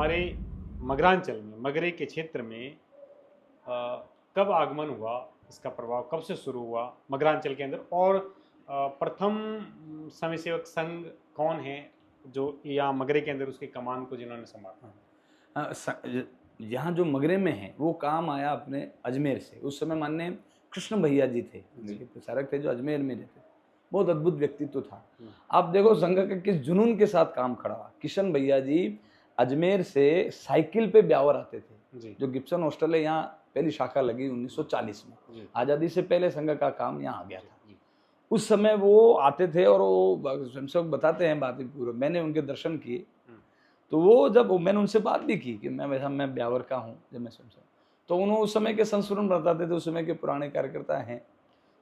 हमारे मगरांचल में, मगरे के क्षेत्र में कब आगमन हुआ, इसका प्रभाव कब से शुरू हुआ मगरांचल के अंदर, और प्रथम स्वयंसेवक संघ कौन है जो यहाँ मगरे के अंदर उसके कमान को जिन्होंने संभाला? यहाँ जो मगरे में है वो काम आया अपने अजमेर से। उस समय माननीय कृष्ण भैया जी थे, प्रचारक थे, जो अजमेर में रहते थे। बहुत अद्भुत व्यक्तित्व था। आप देखो संघ का किस जुनून के साथ काम खड़ा हुआ। किशन भैया जी अजमेर से साइकिल पे ब्यावर आते थे। जो गिब्सन हॉस्टल है, यहाँ पहली शाखा लगी 1940 में। आज़ादी से पहले संघ का काम यहाँ आ गया था। उस समय वो आते थे और वो स्वयंसेवक बताते हैं बात पूरा, मैंने उनके दर्शन किए। तो वो जब मैंने उनसे बात भी की कि मैं ब्यावर का हूँ, जब मैं स्वयंसेवक, तो उन्होंने उस समय के संस्मरण बताते थे, उस समय के पुराने कार्यकर्ता हैं।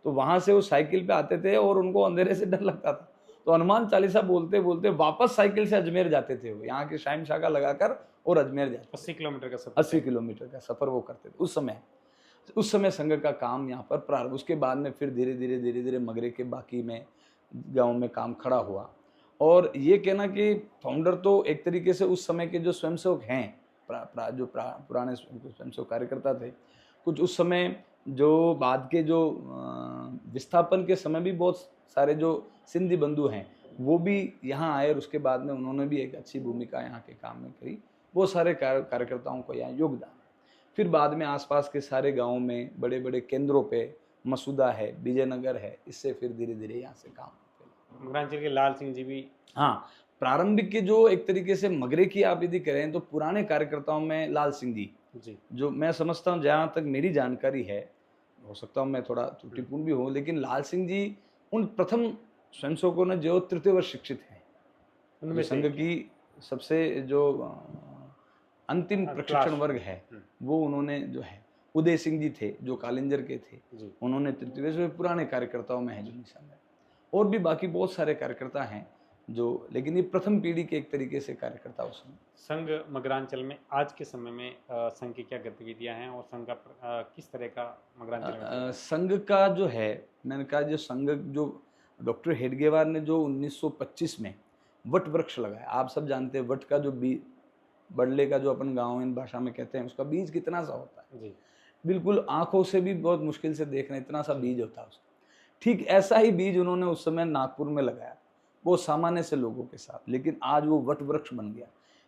तो वहाँ से वो साइकिल पे आते थे और उनको अंधेरे से डर लगता था, तो हनुमान चालीसा बोलते बोलते वापस साइकिल से अजमेर जाते थे। वो यहाँ की शाइम शाखा लगाकर और अजमेर जाते। 80 किलोमीटर का सफर, 80 किलोमीटर का सफर वो करते थे उस समय संघ का काम यहाँ पर प्रारंभ। उसके बाद में फिर धीरे धीरे मगरे के बाकी में गाँव में काम खड़ा हुआ। और ये कहना कि फाउंडर तो एक तरीके से उस समय के जो स्वयंसेवक हैं, पुराने स्वयंसेवक कार्यकर्ता थे, कुछ उस समय जो बाद के जो विस्थापन के समय भी बहुत सारे जो सिंधी बंधु हैं वो भी यहाँ आए और उसके बाद में उन्होंने भी एक अच्छी भूमिका यहाँ के काम में करी। बहुत सारे कार्यकर्ताओं को यहाँ योगदान। फिर बाद में आसपास के सारे गाँव में बड़े बड़े केंद्रों पे, मसूदा है, विजयनगर है, इससे फिर धीरे धीरे यहाँ से काम। मगरांचल के लाल सिंह जी भी, हाँ, प्रारंभिक के जो एक तरीके से मगरे की आप यदि करें तो पुराने कार्यकर्ताओं में लाल सिंह जी, जो मैं समझता हूँ, जहाँ तक मेरी जानकारी है, हो सकता हूँ मैं थोड़ा त्रुटिपूर्ण भी हूँ, लेकिन लाल सिंह जी उन प्रथम स्वयंसेवकों ने जो तृतीय वर्ष शिक्षित हैं, उनमें संघ की सबसे जो अंतिम प्रशिक्षण वर्ग है वो उन्होंने जो है, उदय सिंह जी थे जो कालिंजर के थे, उन्होंने तृतीय वर्ष पुराने कार्यकर्ताओं में है जो निशान है। और भी बाकी बहुत सारे कार्यकर्ता हैं जो, लेकिन ये प्रथम पीढ़ी के एक तरीके से कार्यकर्ता उस समय। संघ मगरांचल में आज के समय में संघ की क्या गतिविधियां हैं और संघ का किस तरह का मगरांचल में? संघ का जो है, मैंने कहा जो संघ, जो डॉक्टर हेडगेवार ने जो 1925 में वट वृक्ष लगाया, आप सब जानते हैं वट का जो बीज, बड़ले का जो अपन गाँव इन भाषा में कहते हैं, उसका बीज कितना सा होता है जी, बिल्कुल आंखों से भी बहुत मुश्किल से देखना, इतना सा बीज होता है उसका। ठीक ऐसा ही बीज उन्होंने उस समय नागपुर में लगाया, वो सामान्य से लोगों के साथ, लेकिन आज वो वट वृक्ष बन गया।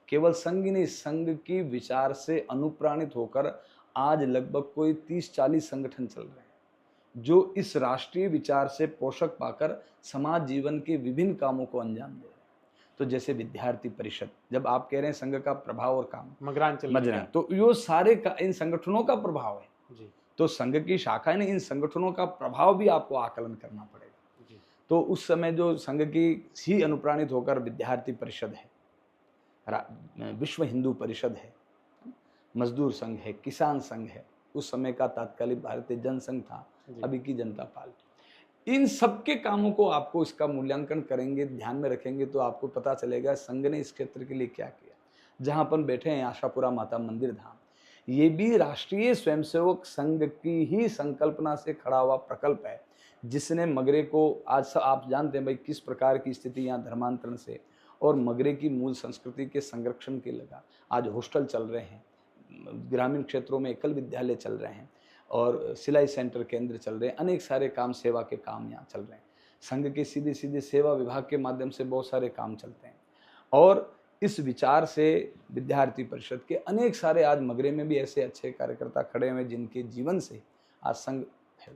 केवल संघ ही नहीं, संघ की विचार से अनुप्राणित होकर आज लगभग कोई 30-40 संगठन चल रहे हैं जो इस राष्ट्रीय विचार से पोषक पाकर समाज जीवन के विभिन्न कामों को अंजाम दे रहे हैं। तो जैसे विद्यार्थी परिषद, जब आप कह रहे हैं संघ का प्रभाव और काम मगरांचल, तो यो सारे का इन संगठनों का प्रभाव है जी। तो संघ की शाखा ने इन संगठनों का प्रभाव भी आपको आकलन करना पड़ेगा जी। तो उस समय जो संघ की ही अनुप्राणित होकर विद्यार्थी परिषद है, विश्व हिंदू परिषद है, मजदूर संघ है, किसान संघ है, उस समय का तात्कालिक भारतीय जनसंघ था, अभी की जनता पार्टी। इन सबके कामों को आपको इसका मूल्यांकन करेंगे, ध्यान में रखेंगे तो आपको पता चलेगा संघ ने इस क्षेत्र के लिए क्या किया। जहां अपन बैठे हैं आशापुरा माता मंदिर धाम, ये भी राष्ट्रीय स्वयंसेवक संघ की ही संकल्पना से खड़ा हुआ प्रकल्प है, जिसने मगरे को, आज आप जानते हैं भाई किस प्रकार की स्थिति यहाँ धर्मांतरण से और मगरे की मूल संस्कृति के संरक्षण के लगा। आज हॉस्टल चल रहे हैं, ग्रामीण क्षेत्रों में एकल विद्यालय चल रहे हैं और सिलाई सेंटर केंद्र चल रहे हैं, अनेक सारे काम, सेवा के काम यहाँ चल रहे हैं। संघ के सीधे सीधे सेवा विभाग के माध्यम से बहुत सारे काम चलते हैं और इस विचार से विद्यार्थी परिषद के अनेक सारे आज मगरे में भी ऐसे अच्छे कार्यकर्ता खड़े हुए जिनके जीवन से आज संघ है।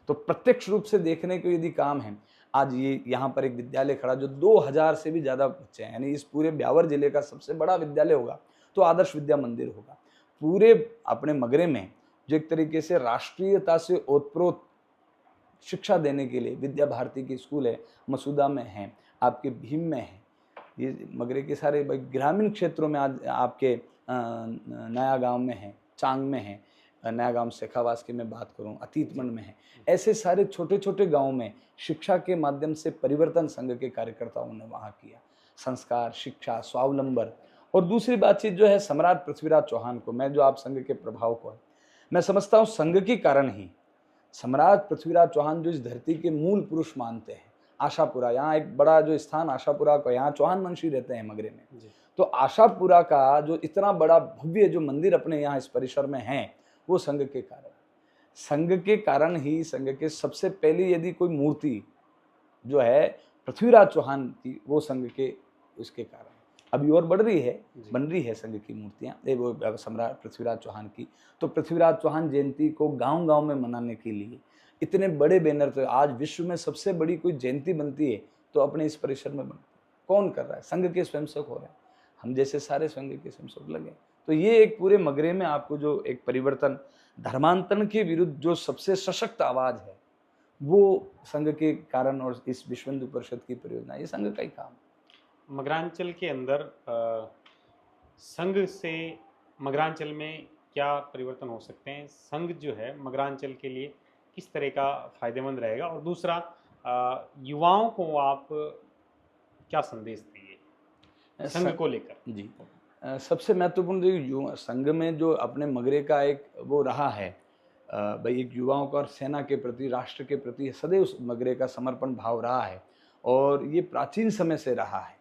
तो प्रत्यक्ष रूप से देखने के यदि काम है, आज ये यहाँ पर एक विद्यालय खड़ा जो 2000 से भी ज़्यादा बच्चे हैं, यानी इस पूरे ब्यावर जिले का सबसे बड़ा विद्यालय होगा तो आदर्श विद्या मंदिर होगा। पूरे अपने मगरे में जो एक तरीके से राष्ट्रीयता से ओतप्रोत शिक्षा देने के लिए विद्या भारती की स्कूल है, मसूदा में है, आपके भीम में है, ये मगरे के सारे ग्रामीण क्षेत्रों में आज आपके नया गांव में है, चांग में है, नया गांव शेखावास की मैं बात करूं, अतीतमन में है, ऐसे सारे छोटे छोटे गांवों में शिक्षा के माध्यम से परिवर्तन संघ के कार्यकर्ताओं ने वहां किया। संस्कार, शिक्षा, स्वावलंबन। और दूसरी बातचीत जो है सम्राट पृथ्वीराज चौहान को, मैं जो आप संघ के प्रभाव को है, मैं समझता हूँ संघ के कारण ही सम्राट पृथ्वीराज चौहान जो इस धरती के मूल पुरुष मानते हैं, आशापुरा, यहाँ एक बड़ा जो स्थान आशापुरा का, यहाँ चौहान वंशी रहते हैं मगरे में। जी। तो आशापुरा का जो इतना बड़ा भव्य जो मंदिर अपने यहाँ इस परिसर में है, वो संघ के कारण, संघ के कारण ही, संघ के सबसे पहली यदि कोई मूर्ति जो है पृथ्वीराज चौहान की, वो संघ के उसके कारण अभी और बढ़ रही है, बन रही है संघ की मूर्तियाँ, वो सम्राट पृथ्वीराज चौहान की। तो पृथ्वीराज चौहान जयंती को गांव-गांव में मनाने के लिए इतने बड़े बैनर, तो आज विश्व में सबसे बड़ी कोई जयंती बनती है तो अपने इस परिसर में बनती है। कौन कर रहा है? संघ के स्वयंसेवक हो रहे हैं, हम जैसे सारे संघ के स्वयंसेवक लगे। तो ये एक पूरे मगरे में आपको जो एक परिवर्तन, धर्मांतरण के विरुद्ध जो सबसे सशक्त आवाज है, वो संघ के कारण और इस विश्व हिंदू परिषद की परियोजना, ये संघ का ही काम है। मगरांचल के अंदर संघ से मगरांचल में क्या परिवर्तन हो सकते हैं? संघ जो है मगरांचल के लिए किस तरह का फायदेमंद रहेगा? और दूसरा, युवाओं को आप क्या संदेश दिए संघ को लेकर? जी, सबसे महत्वपूर्ण जो संघ में जो अपने मगरे का एक वो रहा है, भाई एक युवाओं का और सेना के प्रति, राष्ट्र के प्रति सदैव उस मगरे का समर्पण भाव रहा है, और ये प्राचीन समय से रहा है,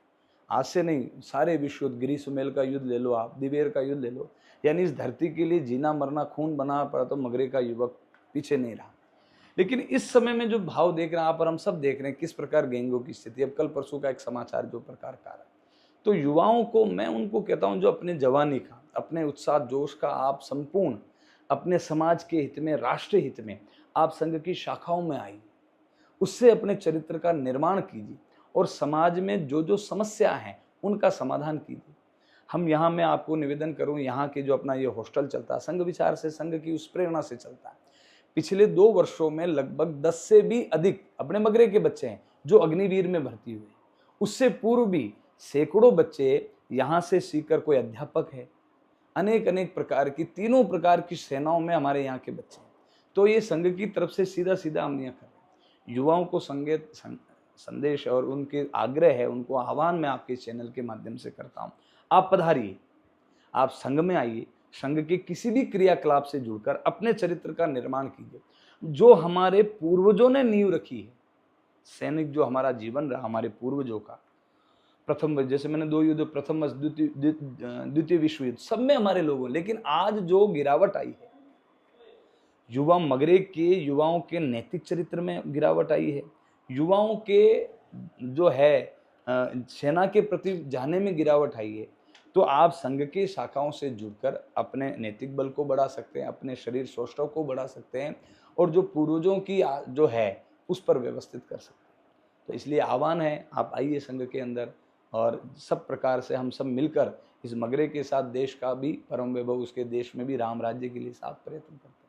आज से नहीं। सारे विश्व युद्ध, गिरी सुमेल का युद्ध ले लो आप, दिवेर का युद्ध ले लो, यानी इस धरती के लिए जीना मरना खून बना पड़ा तो मगरे का युवक पीछे नहीं रहा। लेकिन इस समय में जो भाव देख रहे हैं आप और हम सब देख रहे हैं, किस प्रकार गैंगों की स्थिति, अब कल परसों का एक समाचार जो प्रकार का रहा, तो युवाओं को मैं उनको कहता हूं, जो अपने जवानी का, अपने उत्साह जोश का आप संपूर्ण अपने समाज के हित में, राष्ट्र हित में आप संघ की शाखाओं में आइए, उससे अपने चरित्र का निर्माण कीजिए और समाज में जो जो समस्या है उनका समाधान कीजिए। हम यहाँ, मैं आपको निवेदन करूँ, यहाँ के जो अपना ये हॉस्टल चलता है, संघ विचार से, संघ की उस प्रेरणा से चलता है। पिछले 2 वर्षों में लगभग 10 से भी अधिक अपने मगरे के बच्चे हैं जो अग्निवीर में भर्ती हुए। उससे पूर्व भी सैकड़ों बच्चे यहाँ से सीखकर, कोई अध्यापक है, अनेक अनेक प्रकार की, तीनों प्रकार की सेनाओं में हमारे यहाँ के बच्चे हैं। तो ये संघ की तरफ से सीधा सीधा हम नहीं कर रहे। युवाओं को संदेश और उनके आग्रह है, उनको आह्वान मैं आपके चैनल के माध्यम से करता हूँ, आप पधारिए, आप संघ में आइए, संघ के किसी भी क्रियाकलाप से जुड़कर अपने चरित्र का निर्माण कीजिए। जो हमारे पूर्वजों ने नींव रखी है, सैनिक जो हमारा जीवन रहा हमारे पूर्वजों का, प्रथम, जैसे मैंने 2 युद्ध, प्रथम द्वितीय विश्व युद्ध, सब में हमारे लोगों, लेकिन आज जो गिरावट आई है, युवा मगरे के युवाओं के नैतिक चरित्र में गिरावट आई है, युवाओं के जो है सेना के प्रति जाने में गिरावट आई है। तो आप संघ की शाखाओं से जुड़कर अपने नैतिक बल को बढ़ा सकते हैं, अपने शरीर सौष्ठव को बढ़ा सकते हैं, और जो पूर्वजों की जो है उस पर व्यवस्थित कर सकते हैं। तो इसलिए आह्वान है, आप आइए संघ के अंदर, और सब प्रकार से हम सब मिलकर इस मगरे के साथ देश का भी परम वैभव, उसके देश में भी राम राज्य के लिए साथ प्रयत्न करते हैं।